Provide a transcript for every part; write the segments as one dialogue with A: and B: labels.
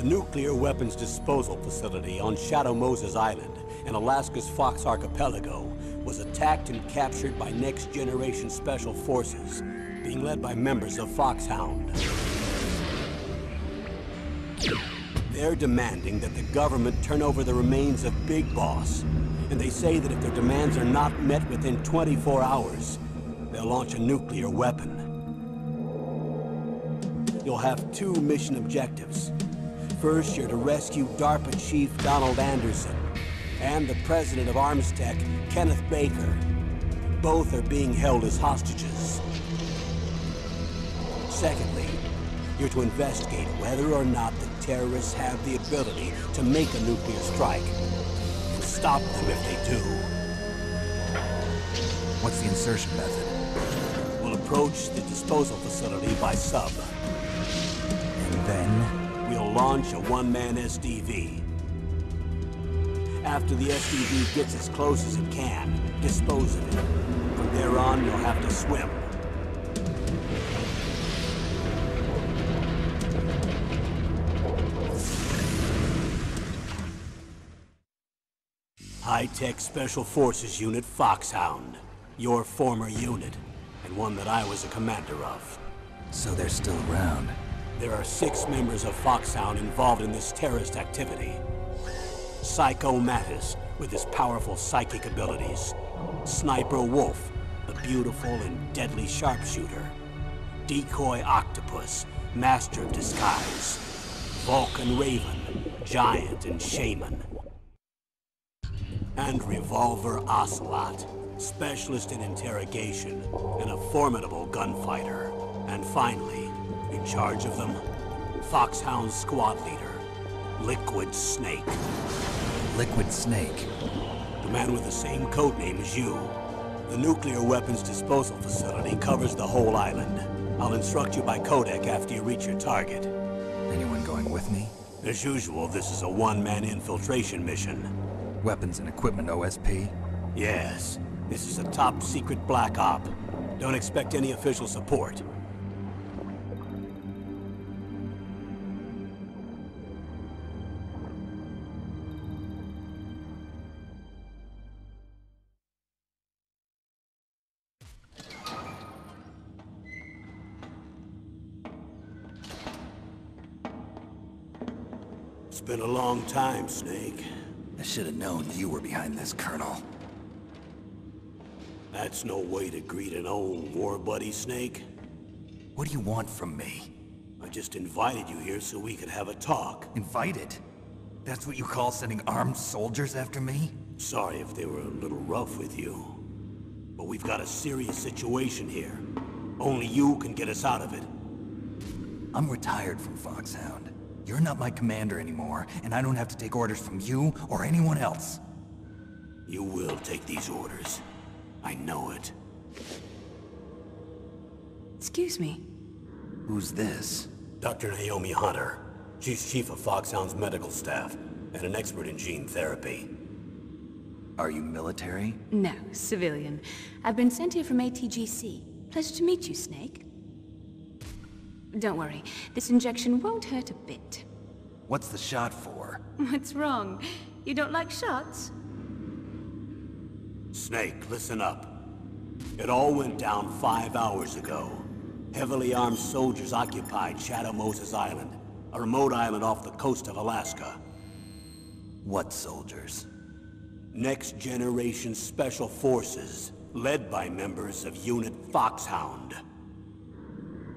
A: nuclear weapons disposal facility on Shadow Moses Island in Alaska's Fox Archipelago was attacked and captured by next-generation special forces, being led by members of FOXHOUND. They're demanding that the government turn over the remains of Big Boss, and they say that if their demands are not met within 24 hours, they'll launch a nuclear weapon. You'll have two mission objectives. First, you're to rescue DARPA Chief Donald Anderson and the President of Arms Tech, Kenneth Baker. Both are being held as hostages. Secondly, you're to investigate whether or not the terrorists have the ability to make a nuclear strike, and stop them if they do.
B: What's the insertion method?
A: We'll approach the disposal facility by sub.
B: And then?
A: We'll launch a one-man SDV. After the SDV gets as close as it can, dispose of it. From there on, you'll have to swim. High-Tech Special Forces Unit FOXHOUND. Your former unit, and one that I was a commander of.
B: So they're still around.
A: There are 6 members of FOXHOUND involved in this terrorist activity. Psycho Mattis, with his powerful psychic abilities. Sniper Wolf, the beautiful and deadly sharpshooter. Decoy Octopus, master of disguise. Vulcan Raven, giant and shaman. And Revolver Ocelot, specialist in interrogation and a formidable gunfighter. And finally, in charge of them, FOXHOUND squad leader, Liquid Snake.
B: Liquid Snake?
A: The man with the same codename as you. The nuclear weapons disposal facility covers the whole island. I'll instruct you by codec after you reach your target.
B: Anyone going with me?
A: As usual, this is a one-man infiltration mission.
B: Weapons and equipment OSP?
A: Yes. This is a top-secret black op. Don't expect any official support. It's been a long time, Snake.
B: I should have known you were behind this, Colonel.
A: That's no way to greet an old war buddy, Snake.
B: What do you want from me?
A: I just invited you here so we could have a talk.
B: Invited? That's what you call sending armed soldiers after me?
A: Sorry if they were a little rough with you. But we've got a serious situation here. Only you can get us out of it.
B: I'm retired from FOXHOUND. You're not my commander anymore, and I don't have to take orders from you or anyone else.
A: You will take these orders. I know it.
C: Excuse me.
B: Who's this?
A: Dr. Naomi Hunter. She's chief of FOXHOUND's medical staff, and an expert in gene therapy.
B: Are you military?
C: No, civilian. I've been sent here from ATGC. Pleasure to meet you, Snake. Don't worry, this injection won't hurt a bit.
B: What's the shot for?
C: What's wrong? You don't like shots?
A: Snake, listen up. It all went down 5 hours ago. Heavily armed soldiers occupied Shadow Moses Island, a remote island off the coast of Alaska.
B: What soldiers?
A: Next generation special forces, led by members of Unit FOXHOUND.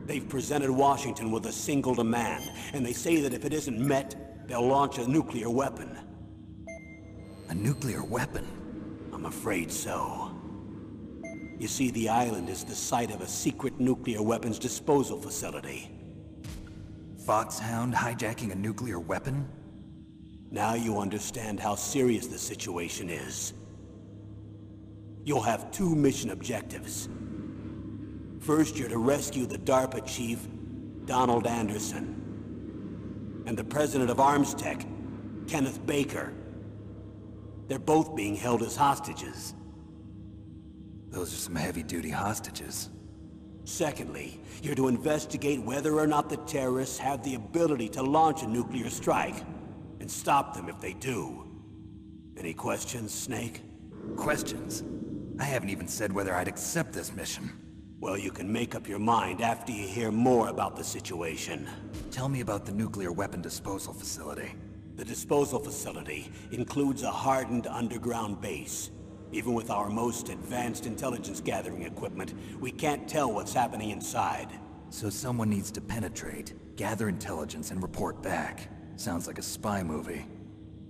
A: They've presented Washington with a single demand, and they say that if it isn't met, they'll launch a nuclear weapon.
B: A nuclear weapon?
A: I'm afraid so. You see, the island is the site of a secret nuclear weapons disposal facility.
B: FOXHOUND hijacking a nuclear weapon?
A: Now you understand how serious the situation is. You'll have 2 mission objectives. First, you're to rescue the DARPA chief, Donald Anderson, and the president of Arms Tech, Kenneth Baker. They're both being held as hostages.
B: Those are some heavy-duty hostages.
A: Secondly, you're to investigate whether or not the terrorists have the ability to launch a nuclear strike, and stop them if they do. Any questions, Snake?
B: Questions? I haven't even said whether I'd accept this mission.
A: Well, you can make up your mind after you hear more about the situation.
B: Tell me about the nuclear weapon disposal facility.
A: The disposal facility includes a hardened underground base. Even with our most advanced intelligence gathering equipment, we can't tell what's happening inside.
B: So someone needs to penetrate, gather intelligence, and report back. Sounds like a spy movie.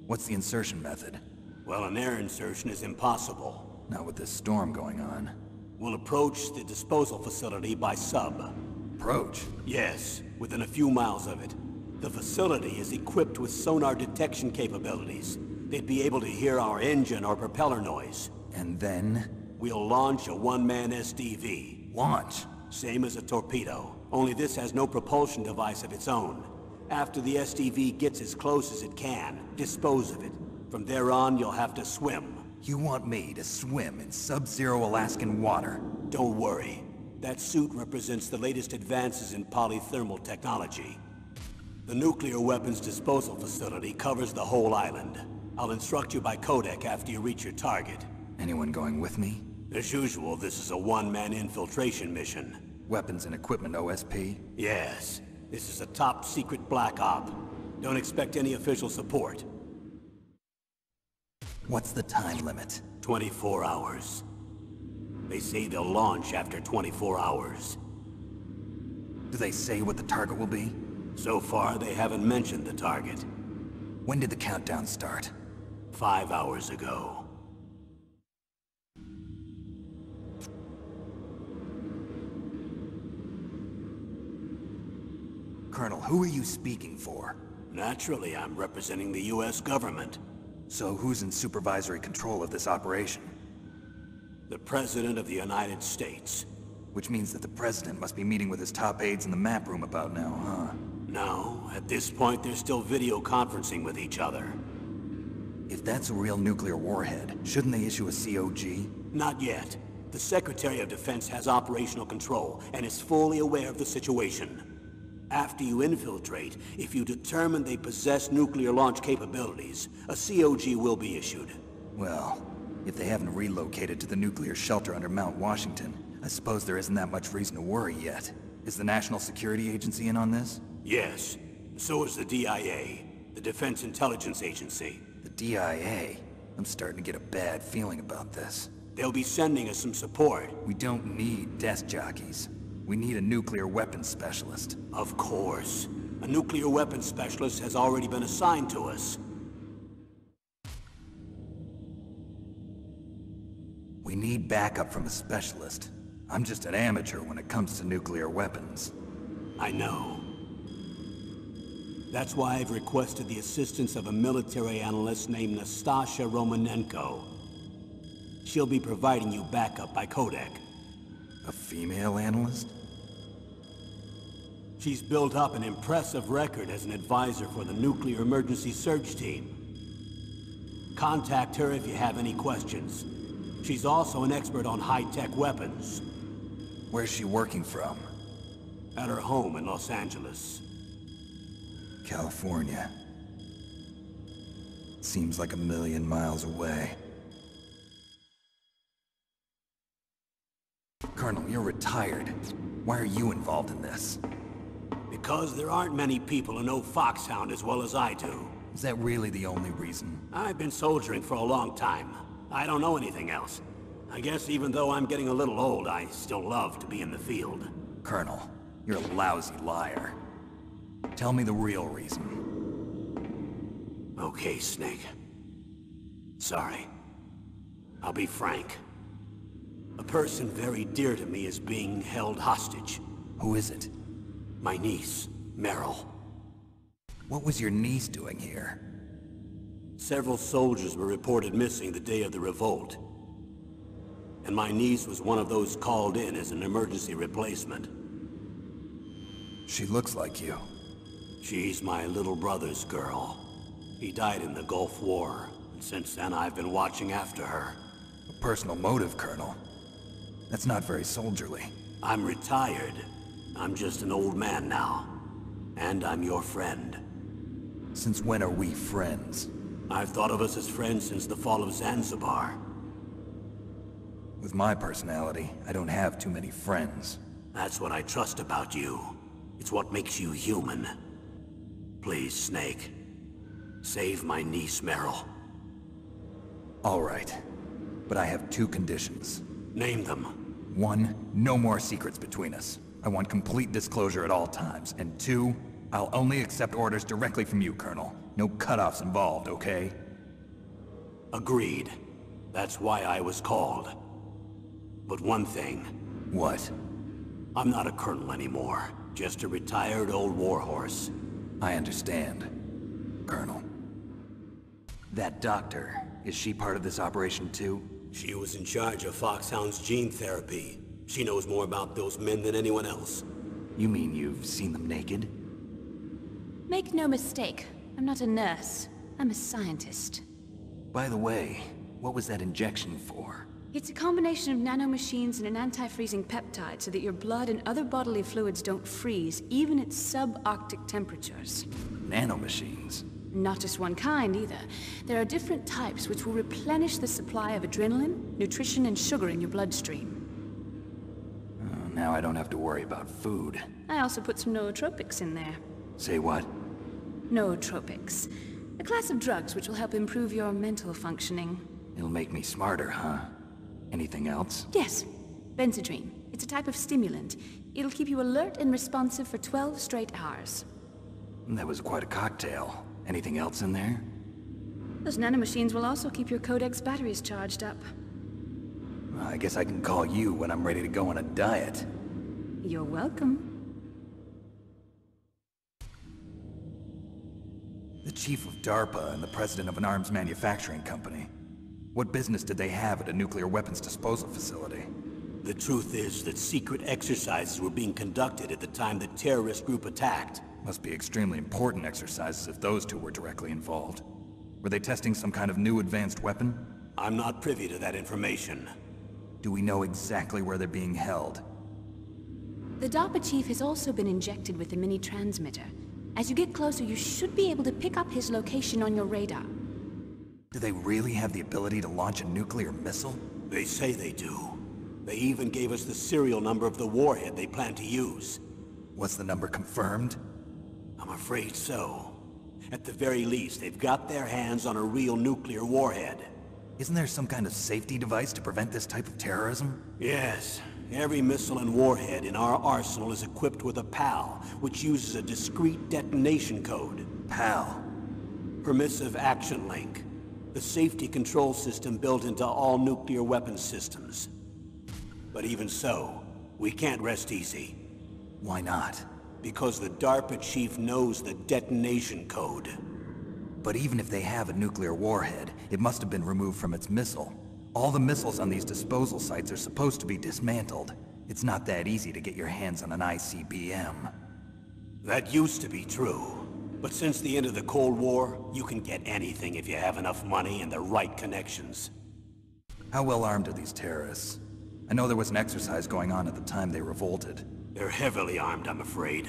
B: What's the insertion method?
A: Well, an air insertion is impossible.
B: Not with this storm going on.
A: We'll approach the disposal facility by sub.
B: Approach?
A: Yes, within a few miles of it. The facility is equipped with sonar detection capabilities. They'd be able to hear our engine or propeller noise.
B: And then?
A: We'll launch a one-man SDV.
B: Launch?
A: Same as a torpedo, only this has no propulsion device of its own. After the SDV gets as close as it can, dispose of it. From there on, you'll have to swim.
B: You want me to swim in sub-zero Alaskan water?
A: Don't worry. That suit represents the latest advances in polythermal technology. The nuclear weapons disposal facility covers the whole island. I'll instruct you by codec after you reach your target.
B: Anyone going with me?
A: As usual, this is a one-man infiltration mission.
B: Weapons and equipment OSP?
A: Yes. This is a top-secret black op. Don't expect any official support.
B: What's the time limit?
A: 24 hours. They say they'll launch after 24 hours.
B: Do they say what the target will be?
A: So far, they haven't mentioned the target.
B: When did the countdown start?
A: 5 hours ago.
B: Colonel, who are you speaking for?
A: Naturally, I'm representing the U.S. government.
B: So who's in supervisory control of this operation?
A: The President of the United States.
B: Which means that the President must be meeting with his top aides in the map room about now, huh?
A: No, at this point they're still video conferencing with each other.
B: If that's a real nuclear warhead, shouldn't they issue a COG?
A: Not yet. The Secretary of Defense has operational control and is fully aware of the situation. After you infiltrate, if you determine they possess nuclear launch capabilities, a COG will be issued.
B: Well, if they haven't relocated to the nuclear shelter under Mount Washington, I suppose there isn't that much reason to worry yet. Is the National Security Agency in on this?
A: Yes. So is the DIA, the Defense Intelligence Agency.
B: The DIA? I'm starting to get a bad feeling about this.
A: They'll be sending us some support.
B: We don't need desk jockeys. We need a nuclear weapons specialist.
A: Of course. A nuclear weapons specialist has already been assigned to us.
B: We need backup from a specialist. I'm just an amateur when it comes to nuclear weapons.
A: I know. That's why I've requested the assistance of a military analyst named Nastasha Romanenko. She'll be providing you backup by codec.
B: A female analyst?
A: She's built up an impressive record as an advisor for the Nuclear Emergency Search Team. Contact her if you have any questions. She's also an expert on high-tech weapons.
B: Where's she working from?
A: At her home in Los Angeles.
B: California. Seems like a million miles away. Colonel, you're retired. Why are you involved in this?
A: Because there aren't many people who know FOXHOUND as well as I do.
B: Is that really the only reason?
A: I've been soldiering for a long time. I don't know anything else. I guess even though I'm getting a little old, I still love to be in the field.
B: Colonel, you're a lousy liar. Tell me the real reason.
A: Okay, Snake. Sorry. I'll be frank. A person very dear to me is being held hostage.
B: Who is it?
A: My niece, Meryl.
B: What was your niece doing here?
A: Several soldiers were reported missing the day of the revolt. And my niece was one of those called in as an emergency replacement.
B: She looks like you.
A: She's my little brother's girl. He died in the Gulf War, and since then I've been watching after her.
B: A personal motive, Colonel. That's not very soldierly.
A: I'm retired. I'm just an old man now. And I'm your friend.
B: Since when are we friends?
A: I've thought of us as friends since the fall of Zanzibar.
B: With my personality, I don't have too many friends.
A: That's what I trust about you. It's what makes you human. Please, Snake. Save my niece, Meryl.
B: All right. But I have two conditions.
A: Name them.
B: 1, no more secrets between us. I want complete disclosure at all times. And 2, I'll only accept orders directly from you, Colonel. No cutoffs involved, okay?
A: Agreed. That's why I was called. But one thing.
B: What?
A: I'm not a colonel anymore. Just a retired old warhorse.
B: I understand, Colonel. That doctor, is she part of this operation too?
A: She was in charge of FOXHOUND's gene therapy. She knows more about those men than anyone else.
B: You mean you've seen them naked?
C: Make no mistake, I'm not a nurse. I'm a scientist.
B: By the way, what was that injection for?
C: It's a combination of nanomachines and an anti-freezing peptide so that your blood and other bodily fluids don't freeze, even at subarctic temperatures.
B: Nanomachines?
C: Not just one kind, either. There are different types which will replenish the supply of adrenaline, nutrition, and sugar in your bloodstream.
B: Now I don't have to worry about food.
C: I also put some nootropics in there.
B: Say what?
C: Nootropics. A class of drugs which will help improve your mental functioning.
B: It'll make me smarter, huh? Anything else?
C: Yes. Benzedrine. It's a type of stimulant. It'll keep you alert and responsive for 12 straight hours.
B: That was quite a cocktail. Anything else in there?
C: Those nanomachines will also keep your Codex batteries charged up.
B: I guess I can call you when I'm ready to go on a diet.
C: You're welcome.
B: The chief of DARPA and the president of an arms manufacturing company. What business did they have at a nuclear weapons disposal facility?
A: The truth is that secret exercises were being conducted at the time the terrorist group attacked.
B: Must be extremely important exercises if those two were directly involved. Were they testing some kind of new advanced weapon?
A: I'm not privy to that information.
B: Do we know exactly where they're being held?
C: The DARPA chief has also been injected with a mini transmitter. As you get closer, you should be able to pick up his location on your radar.
B: Do they really have the ability to launch a nuclear missile?
A: They say they do. They even gave us the serial number of the warhead they plan to use.
B: Was the number confirmed?
A: I'm afraid so. At the very least, they've got their hands on a real nuclear warhead.
B: Isn't there some kind of safety device to prevent this type of terrorism?
A: Yes. Every missile and warhead in our arsenal is equipped with a PAL, which uses a discrete detonation code.
B: PAL?
A: Permissive Action Link. The safety control system built into all nuclear weapons systems. But even so, we can't rest easy.
B: Why not?
A: Because the DARPA chief knows the detonation code.
B: But even if they have a nuclear warhead, it must have been removed from its missile. All the missiles on these disposal sites are supposed to be dismantled. It's not that easy to get your hands on an ICBM.
A: That used to be true. But since the end of the Cold War, you can get anything if you have enough money and the right connections.
B: How well armed are these terrorists? I know there was an exercise going on at the time they revolted.
A: They're heavily armed, I'm afraid.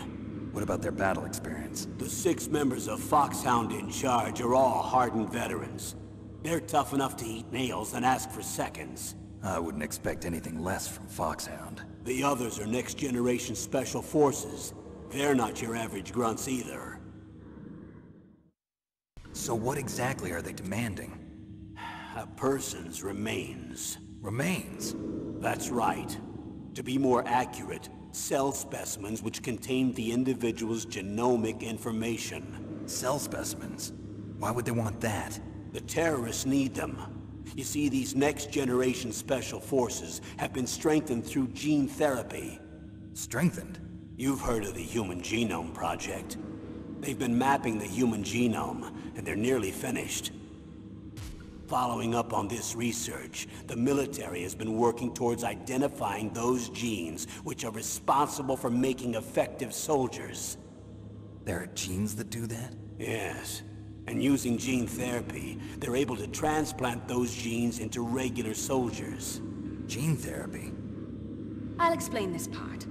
B: What about their battle experience?
A: The 6 members of FOXHOUND in charge are all hardened veterans. They're tough enough to eat nails and ask for seconds.
B: I wouldn't expect anything less from FOXHOUND.
A: The others are next-generation special forces. They're not your average grunts either.
B: So what exactly are they demanding?
A: A person's remains.
B: Remains?
A: That's right. To be more accurate, cell specimens which contain the individual's genomic information.
B: Cell specimens? Why would they want that?
A: The terrorists need them. You see, these next-generation special forces have been strengthened through gene therapy.
B: Strengthened?
A: You've heard of the Human Genome Project. They've been mapping the human genome, and they're nearly finished. Following up on this research, the military has been working towards identifying those genes which are responsible for making effective soldiers.
B: There are genes that do that?
A: Yes. And using gene therapy, they're able to transplant those genes into regular soldiers.
B: Gene therapy?
C: I'll explain this part.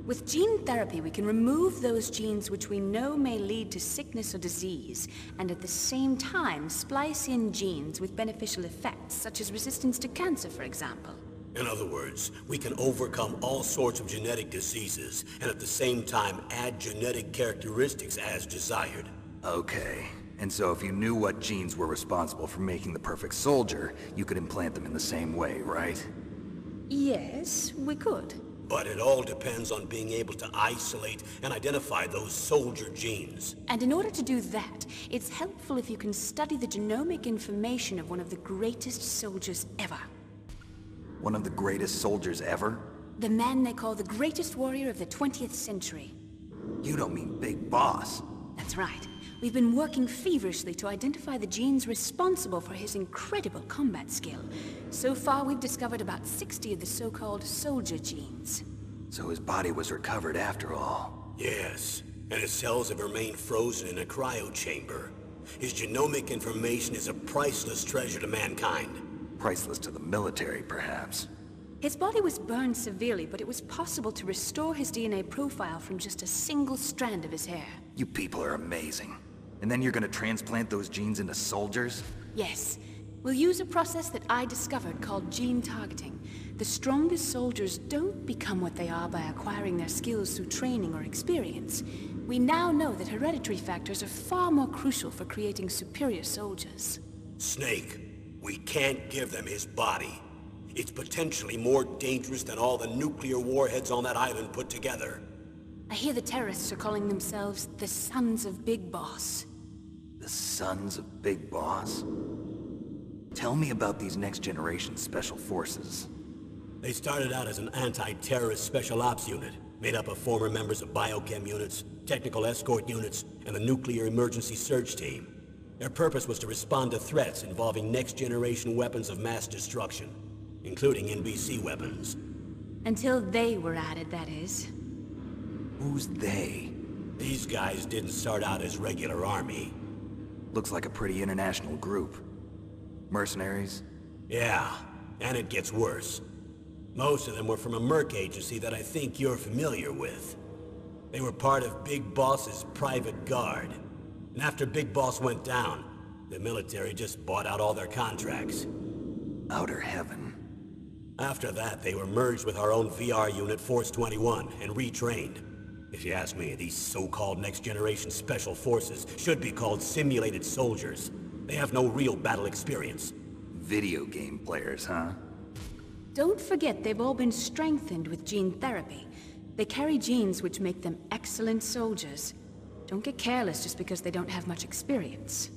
C: With gene therapy, we can remove those genes which we know may lead to sickness or disease, and at the same time splice in genes with beneficial effects, such as resistance to cancer, for example.
A: In other words, we can overcome all sorts of genetic diseases, and at the same time add genetic characteristics as desired.
B: Okay. And so if you knew what genes were responsible for making the perfect soldier, you could implant them in the same way, right?
C: Yes, we could.
A: But it all depends on being able to isolate and identify those soldier genes.
C: And in order to do that, it's helpful if you can study the genomic information of one of the greatest soldiers ever.
B: One of the greatest soldiers ever?
C: The man they call the greatest warrior of the 20th century.
B: You don't mean Big Boss.
C: That's right. We've been working feverishly to identify the genes responsible for his incredible combat skill. So far, we've discovered about 60 of the so-called soldier genes.
B: So his body was recovered after all.
A: Yes, and his cells have remained frozen in a cryo chamber. His genomic information is a priceless treasure to mankind.
B: Priceless to the military, perhaps.
C: His body was burned severely, but it was possible to restore his DNA profile from just a single strand of his hair.
B: You people are amazing. And then you're gonna transplant those genes into soldiers?
C: Yes. We'll use a process that I discovered called gene targeting. The strongest soldiers don't become what they are by acquiring their skills through training or experience. We now know that hereditary factors are far more crucial for creating superior soldiers.
A: Snake, we can't give them his body. It's potentially more dangerous than all the nuclear warheads on that island put together.
C: I hear the terrorists are calling themselves the Sons of Big Boss.
B: The Sons of Big Boss? Tell me about these next-generation special forces.
A: They started out as an anti-terrorist special ops unit, made up of former members of biochem units, technical escort units, and the nuclear emergency search team. Their purpose was to respond to threats involving next-generation weapons of mass destruction, including NBC weapons.
C: Until they were added, that is.
B: Who's they?
A: These guys didn't start out as regular army.
B: Looks like a pretty international group. Mercenaries?
A: Yeah, and it gets worse. Most of them were from a merc agency that I think you're familiar with. They were part of Big Boss's private guard. And after Big Boss went down, the military just bought out all their contracts.
B: Outer heaven.
A: After that, they were merged with our own VR unit, Force 21, and retrained. If you ask me, these so-called next-generation special forces should be called simulated soldiers. They have no real battle experience.
B: Video game players, huh?
C: Don't forget they've all been strengthened with gene therapy. They carry genes which make them excellent soldiers. Don't get careless just because they don't have much experience.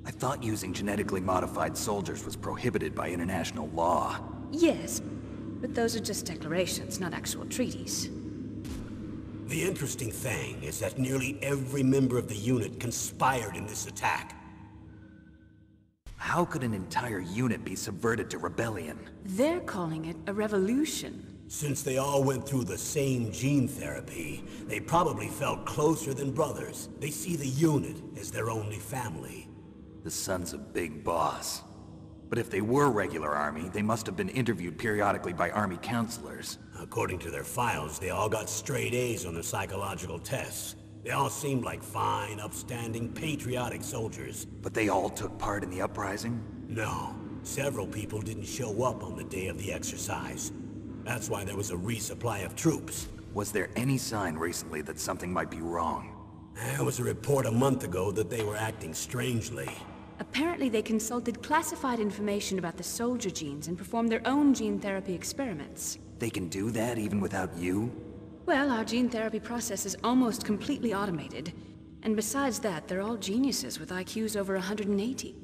B: I thought using genetically modified soldiers was prohibited by international law.
C: Yes, but those are just declarations, not actual treaties.
A: The interesting thing is that nearly every member of the unit conspired in this attack.
B: How could an entire unit be subverted to rebellion?
C: They're calling it a revolution.
A: Since they all went through the same gene therapy, they probably felt closer than brothers. They see the unit as their only family.
B: The Sons of Big Boss. But if they were regular army, they must have been interviewed periodically by army counselors.
A: According to their files, they all got straight A's on their psychological tests. They all seemed like fine, upstanding, patriotic soldiers.
B: But they all took part in the uprising?
A: No. Several people didn't show up on the day of the exercise. That's why there was a resupply of troops.
B: Was there any sign recently that something might be wrong?
A: There was a report a month ago that they were acting strangely.
C: Apparently they consulted classified information about the soldier genes and performed their own gene therapy experiments.
B: They can do that even without you?
C: Well, our gene therapy process is almost completely automated. And besides that, they're all geniuses with IQs over 180.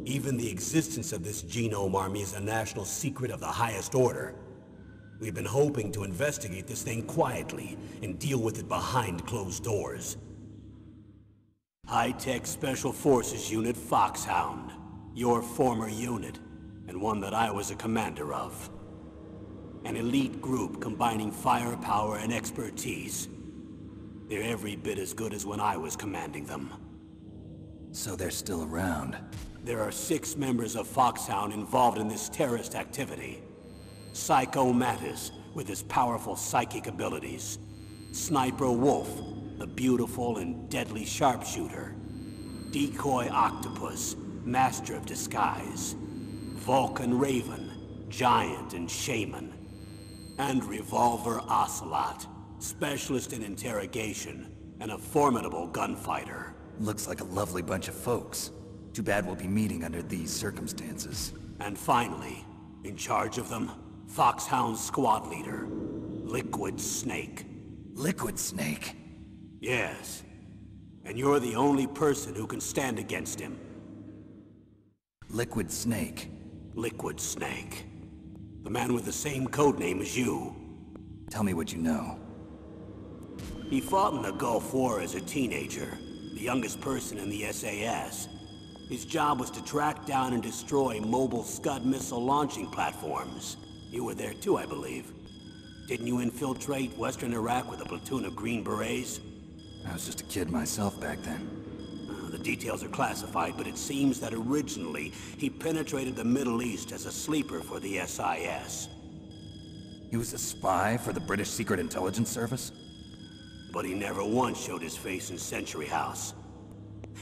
A: Even the existence of this genome army is a national secret of the highest order. We've been hoping to investigate this thing quietly and deal with it behind closed doors. High-tech Special Forces Unit FOXHOUND. Your former unit, and one that I was a commander of. An elite group combining firepower and expertise. They're every bit as good as when I was commanding them.
B: So they're still around.
A: There are 6 members of FOXHOUND involved in this terrorist activity. Psycho Mantis, with his powerful psychic abilities. Sniper Wolf, the beautiful and deadly sharpshooter. Decoy Octopus, master of disguise. Vulcan Raven, giant and shaman. And Revolver Ocelot, specialist in interrogation and a formidable gunfighter.
B: Looks like a lovely bunch of folks. Too bad we'll be meeting under these circumstances.
A: And finally, in charge of them, FOXHOUND squad leader, Liquid Snake.
B: Liquid Snake?
A: Yes. And you're the only person who can stand against him.
B: Liquid Snake?
A: Liquid Snake. The man with the same codename as you.
B: Tell me what you know.
A: He fought in the Gulf War as a teenager, the youngest person in the SAS. His job was to track down and destroy mobile Scud missile launching platforms. You were there too, I believe. Didn't you infiltrate Western Iraq with a platoon of Green Berets?
B: I was just a kid myself back then.
A: The details are classified, but it seems that originally he penetrated the Middle East as a sleeper for the SIS.
B: He was a spy for the British Secret Intelligence Service?
A: But he never once showed his face in Century House.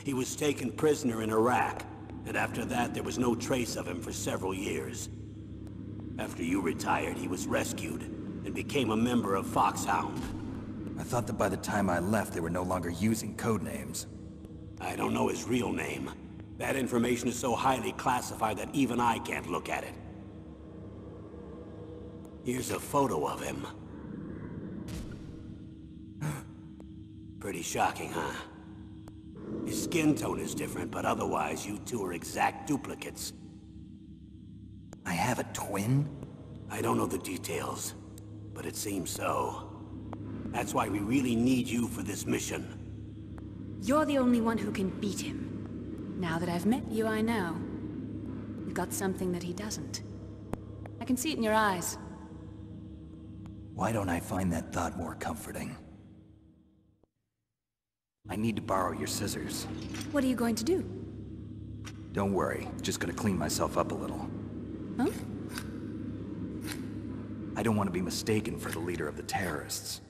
A: He was taken prisoner in Iraq, and after that there was no trace of him for several years. After you retired, he was rescued and became a member of FOXHOUND.
B: I thought that by the time I left, they were no longer using code names.
A: I don't know his real name. That information is so highly classified that even I can't look at it. Here's a photo of him. Pretty shocking, huh? His skin tone is different, but otherwise you two are exact duplicates.
B: I have a twin?
A: I don't know the details, but it seems so. That's why we really need you for this mission.
C: You're the only one who can beat him. Now that I've met you, I know. You've got something that he doesn't. I can see it in your eyes.
B: Why don't I find that thought more comforting? I need to borrow your scissors.
C: What are you going to do?
B: Don't worry, just gonna clean myself up a little.
C: Huh?
B: I don't want to be mistaken for the leader of the terrorists.